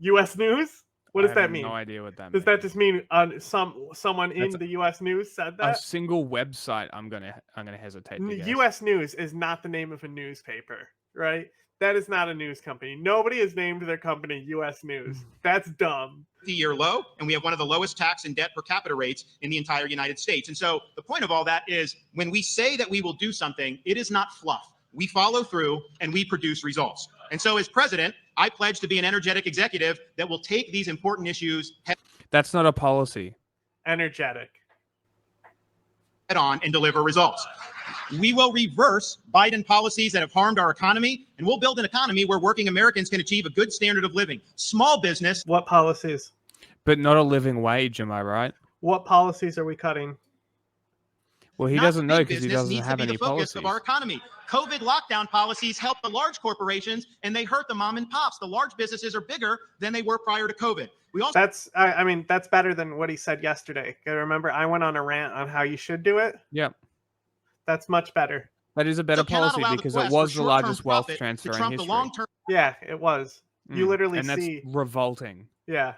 U.S. News? What does that mean? No idea what that means. Does that just mean someone in the U.S. News said that? A single website. I'm gonna hesitate to guess. U.S. News is not the name of a newspaper, right? That is not a news company. Nobody has named their company U.S. News. That's dumb. Year low, and we have one of the lowest tax and debt per capita rates in the entire United States. And so the point of all that is when we say that we will do something, it is not fluff. We follow through and we produce results. And so as president, I pledge to be an energetic executive that will take these important issues That's not a policy. Energetic. head on and deliver results. We will reverse Biden policies that have harmed our economy, and we'll build an economy where working Americans can achieve a good standard of living. Small business. What policies? But not a living wage, am I right? What policies are we cutting? Well, he doesn't know because he doesn't have any policies. Of our economy. COVID lockdown policies help the large corporations and they hurt the mom and pops. The large businesses are bigger than they were prior to COVID. We also that's better than what he said yesterday. Remember, I went on a rant on how you should do it. Yep. That's much better. That is a better policy because it was the largest wealth transfer in history. Yeah, it was. You literally and that's revolting. Yeah.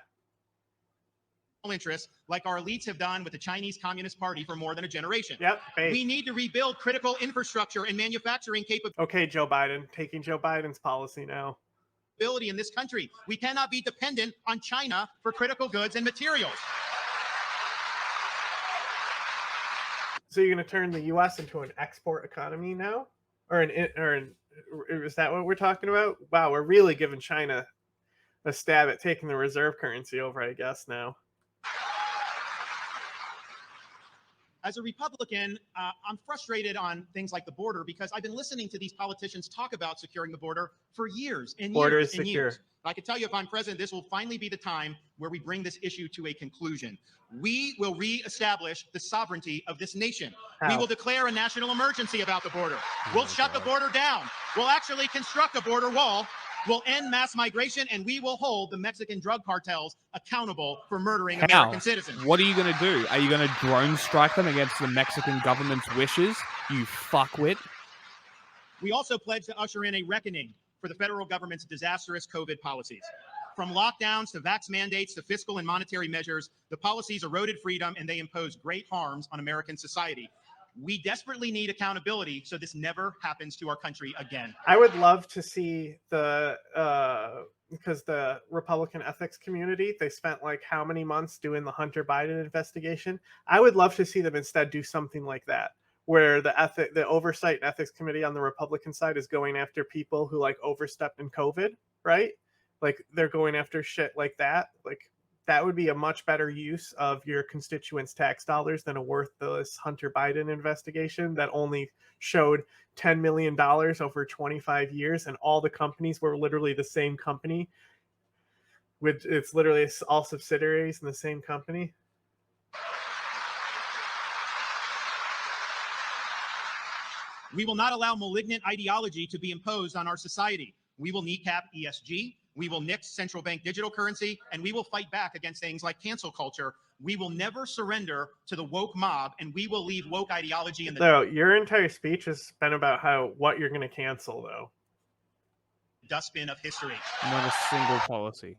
Interests like our elites have done with the Chinese Communist Party for more than a generation. Yep. We need to rebuild critical infrastructure and manufacturing capability. Okay, Joe Biden, taking Joe Biden's policy now. In this country, we cannot be dependent on China for critical goods and materials. So you're going to turn the U.S. into an export economy now, or is that what we're talking about? Wow, we're really giving China a stab at taking the reserve currency over, I guess now. As a Republican, I'm frustrated on things like the border because I've been listening to these politicians talk about securing the border for years and years and years. I can tell you if I'm president, this will finally be the time where we bring this issue to a conclusion. We will reestablish the sovereignty of this nation. We will declare a national emergency about the border. We'll shut the border down. We'll actually construct a border wall. We'll end mass migration, and we will hold the Mexican drug cartels accountable for murdering American citizens. What are you going to do? Are you going to drone strike them against the Mexican government's wishes? You fuckwit. We also pledge to usher in a reckoning for the federal government's disastrous COVID policies. From lockdowns to vax mandates to fiscal and monetary measures, the policies eroded freedom and they impose great harms on American society. We desperately need accountability so this never happens to our country again. I would love to see because the Republican ethics community, they spent like how many months doing the Hunter Biden investigation. I would love to see them instead do something like that, where the oversight and ethics committee on the Republican side is going after people who like overstepped in COVID, right? Like they're going after shit like that. Like that would be a much better use of your constituents' tax dollars than a worthless Hunter Biden investigation that only showed $10 million over 25 years. And all the companies were literally the same company. It's literally all subsidiaries in the same company. We will not allow malignant ideology to be imposed on our society. We will kneecap ESG. We will nix central bank digital currency, and we will fight back against things like cancel culture. We will never surrender to the woke mob, and we will leave woke ideology in the your entire speech has been about what you're going to cancel, though. Dustbin of history. Not a single policy.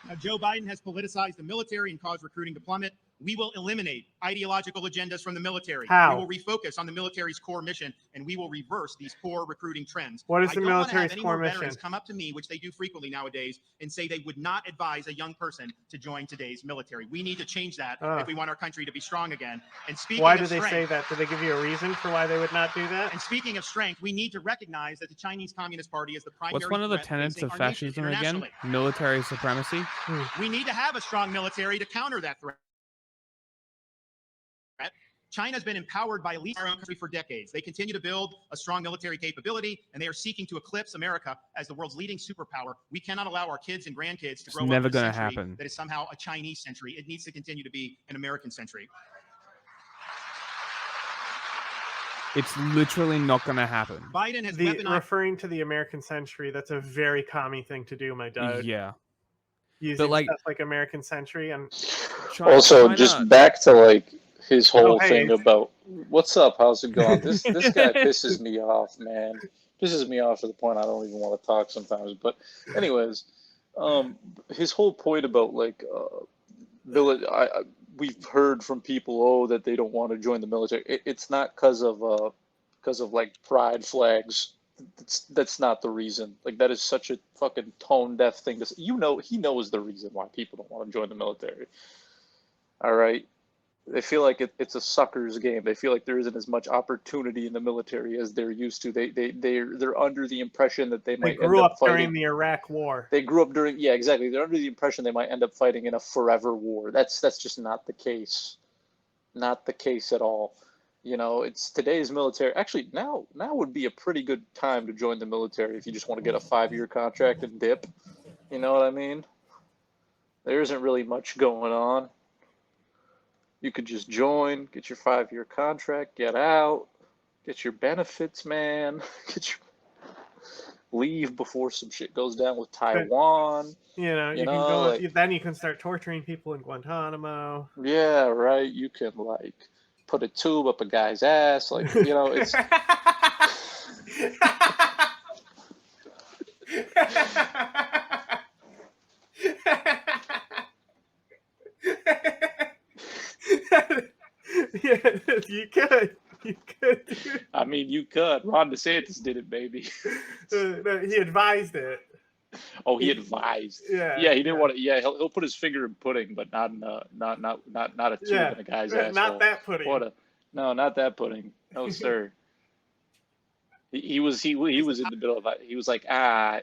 Now, Joe Biden has politicized the military and caused recruiting to plummet. We will eliminate ideological agendas from the military. How? We will refocus on the military's core mission, and we will reverse these poor recruiting trends. What is the military's core core mission? mission? Come up to me, which they do frequently nowadays, and say they would not advise a young person to join today's military. We need to change that if we want our country to be strong again. And speaking why of do they strength, say that? Did they give you a reason for why they would not do that? And speaking of strength, we need to recognize that the Chinese Communist Party is the primary. What's one of the threat tenets facing of our nation fascism again? internationally. Military supremacy. We need to have a strong military to counter that threat. China's been empowered by elites in our own country for decades. They continue to build a strong military capability, and they are seeking to eclipse America as the world's leading superpower. We cannot allow our kids and grandkids to grow up in a century that is somehow a Chinese century. It needs to continue to be an American century. It's literally not going to happen. Biden has referring to the American century. That's a very common thing to do, my dude. Yeah. Using stuff like American century and China. Just back to his whole thing about what's up, how's it going? This guy pisses me off, man. Pisses me off to the point I don't even want to talk sometimes. But anyways, his whole point about we've heard from people that they don't want to join the military. It's not because of pride flags. That's not the reason. That is such a fucking tone deaf thing to say. He knows the reason why people don't want to join the military. All right. They feel like it's a sucker's game. They feel like there isn't as much opportunity in the military as they're used to. They're under the impression that they might grew up during the Iraq War. They grew up during exactly. They're under the impression they might end up fighting in a forever war. That's just not the case. Not the case at all. It's today's military. Actually, now would be a pretty good time to join the military if you just want to get a 5-year contract and dip. You know what I mean? There isn't really much going on. You could just join, get your 5-year contract, get out, get your benefits, man. Leave before some shit goes down with Taiwan. You can go. Then you can start torturing people in Guantanamo. Yeah, right. You can put a tube up a guy's ass. It's. Yeah, you could. I mean, you could. Ron DeSantis did it, baby. He advised it. Oh, he advised. Yeah. Yeah, he didn't want to. Yeah, he'll put his finger in pudding, but not a tube in a guy's ass. Not that pudding. No, not that pudding. No, sir. He was in the middle of it. He was like, I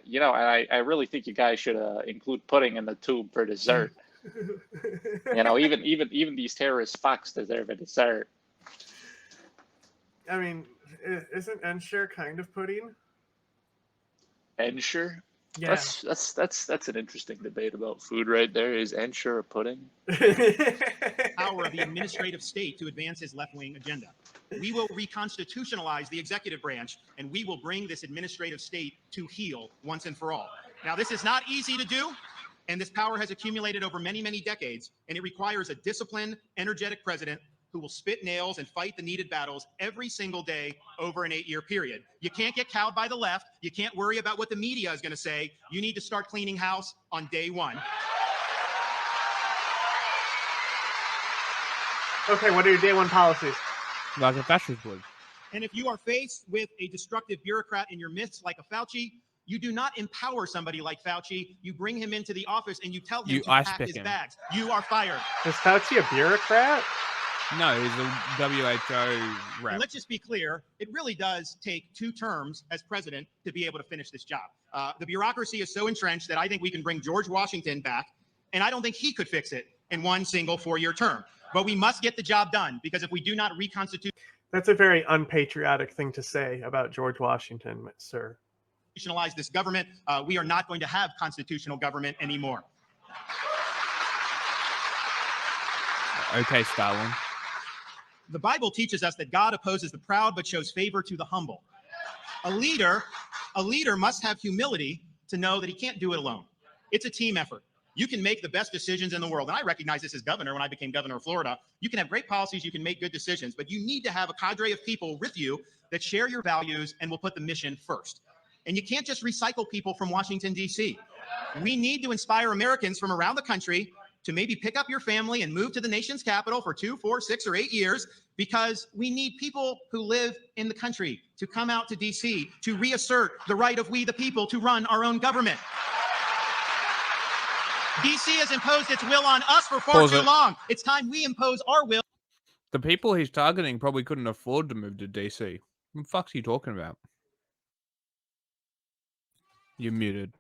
really think you guys should include pudding in the tube for dessert. Even these terrorist fucks deserve a dessert. I mean, isn't Ensure kind of pudding? Ensure? Yeah. That's an interesting debate about food right there. Is Ensure a pudding? Power of the administrative state to advance his left-wing agenda. We will reconstitutionalize the executive branch, and we will bring this administrative state to heel once and for all. Now, this is not easy to do, and this power has accumulated over many, many decades, and it requires a disciplined, energetic president who will spit nails and fight the needed battles every single day over an 8-year period. You can't get cowed by the left. You can't worry about what the media is going to say. You need to start cleaning house on day one. Okay, what are your day one policies? Like a fascist would. And if you are faced with a destructive bureaucrat in your midst like a Fauci, you do not empower somebody like Fauci. You bring him into the office and you tell him to pack his bags. You are fired. Is Fauci a bureaucrat? No, he's a WHO rep. And let's just be clear. It really does take 2 terms as president to be able to finish this job. The bureaucracy is so entrenched that I think we can bring George Washington back, and I don't think he could fix it in one single 4-year term. But we must get the job done, because if we do not reconstitute... That's a very unpatriotic thing to say about George Washington, sir. This government, we are not going to have constitutional government anymore. Okay, Stalin. The Bible teaches us that God opposes the proud but shows favor to the humble. A leader must have humility to know that he can't do it alone. It's a team effort. You can make the best decisions in the world. And I recognize this as governor when I became governor of Florida. You can have great policies, you can make good decisions, but you need to have a cadre of people with you that share your values and will put the mission first. And you can't just recycle people from Washington, D.C. We need to inspire Americans from around the country to maybe pick up your family and move to the nation's capital for 2, 4, 6, or 8 years, because we need people who live in the country to come out to D.C. to reassert the right of we the people to run our own government. D.C. has imposed its will on us for far too long. It's time we impose our will. The people he's targeting probably couldn't afford to move to DC. What the fuck's he talking about? You're muted.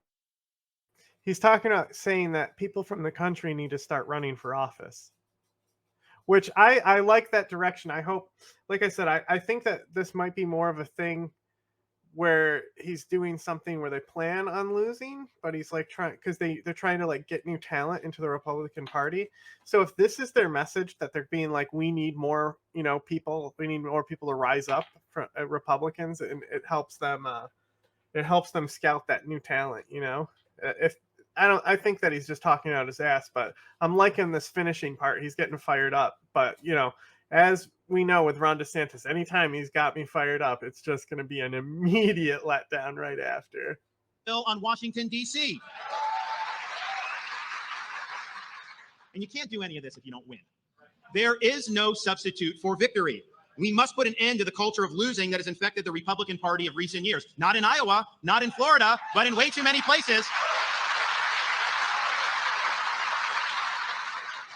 He's talking about saying that people from the country need to start running for office, which I like that direction. I hope, like I said, I think that this might be more of a thing where he's doing something where they plan on losing, but he's like trying, because they're trying to like get new talent into the Republican Party. So if this is their message, that they're being like, we need more, people, we need more people to rise up from Republicans, and it helps them scout that new talent. If I think that he's just talking out his ass, but I'm liking this finishing part. He's getting fired up, but as we know with Ron DeSantis, anytime he's got me fired up, it's just going to be an immediate letdown right after. Bill on Washington, D.C. And you can't do any of this if you don't win. There is no substitute for victory. We must put an end to the culture of losing that has infected the Republican Party of recent years. Not in Iowa, not in Florida, but in way too many places.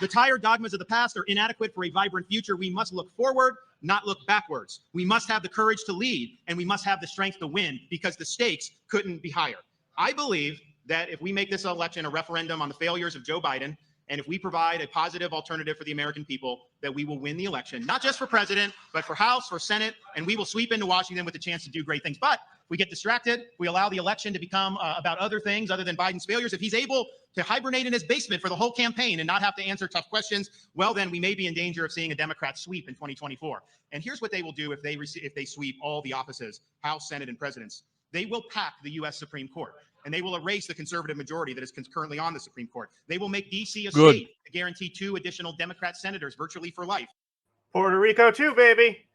The tired dogmas of the past are inadequate for a vibrant future. We must look forward, not look backwards. We must have the courage to lead, and we must have the strength to win, because the stakes couldn't be higher. I believe that if we make this election a referendum on the failures of Joe Biden, and if we provide a positive alternative for the American people, that we will win the election, not just for president, but for House, for Senate, and we will sweep into Washington with a chance to do great things. But if we get distracted, we allow the election to become about other things other than Biden's failures. If he's able to hibernate in his basement for the whole campaign and not have to answer tough questions, well, then we may be in danger of seeing a Democrat sweep in 2024. And here's what they will do if they sweep all the offices, House, Senate, and presidents. They will pack the U.S. Supreme Court, and they will erase the conservative majority that is currently on the Supreme Court. They will make D.C. a state to guarantee 2 additional Democrat senators virtually for life. Puerto Rico too, baby.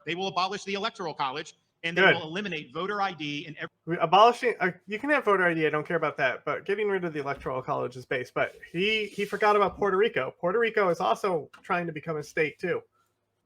They will abolish the Electoral College, and they will eliminate voter ID in every... Abolishing, you can have voter ID, I don't care about that, but getting rid of the Electoral College is base. But he forgot about Puerto Rico. Puerto Rico is also trying to become a state too.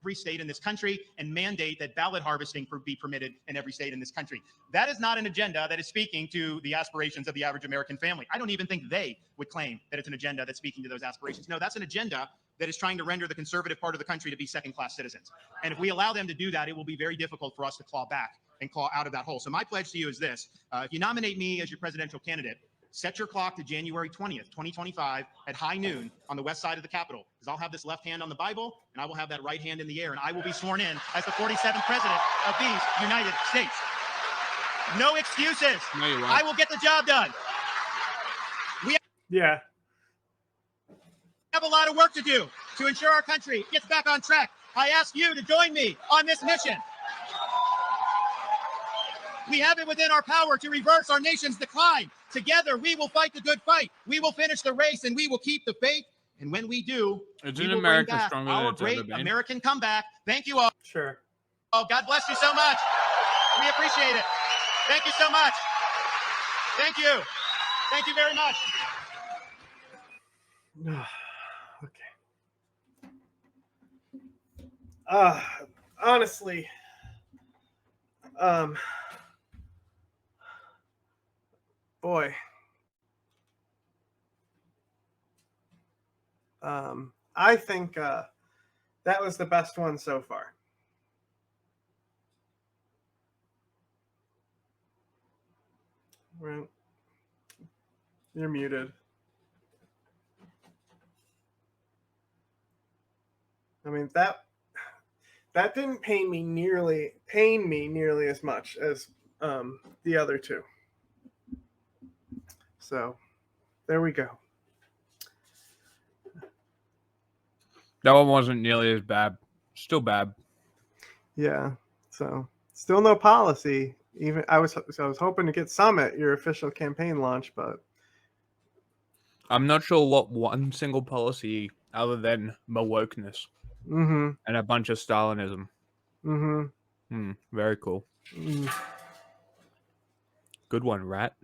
Every state in this country, and mandate that ballot harvesting be permitted in every state in this country. That is not an agenda that is speaking to the aspirations of the average American family. I don't even think they would claim that it's an agenda that's speaking to those aspirations. No, that's an agenda that is trying to render the conservative part of the country to be second-class citizens. And if we allow them to do that, it will be very difficult for us to claw back and claw out of that hole. So my pledge to you is this. If you nominate me as your presidential candidate, set your clock to January 20th, 2025 at high noon on the west side of the Capitol, because I'll have this left hand on the Bible and I will have that right hand in the air, and I will be sworn in as the 47th president of these United States. No excuses. No, you won't. I will get the job done. Yeah. Have a lot of work to do to ensure our country gets back on track. I ask you to join me on this mission. We have it within our power to reverse our nation's decline. Together, we will fight the good fight. We will finish the race, and we will keep the faith. And when we do, we will America bring back stronger than our it's great ever been? American comeback. Thank you all. Sure. Oh, God bless you so much. We appreciate it. Thank you so much. Thank you. Thank you very much. Okay. Honestly, boy, I think that was the best one so far. Right. You're muted. I mean, that didn't pain me nearly as much as the other two. So there we go. That one wasn't nearly as bad. Still bad. Yeah. So still no policy. Even I was hoping to get some at your official campaign launch, but I'm not sure what one single policy other than wokeness and a bunch of Stalinism. Very cool. Good one, Rat.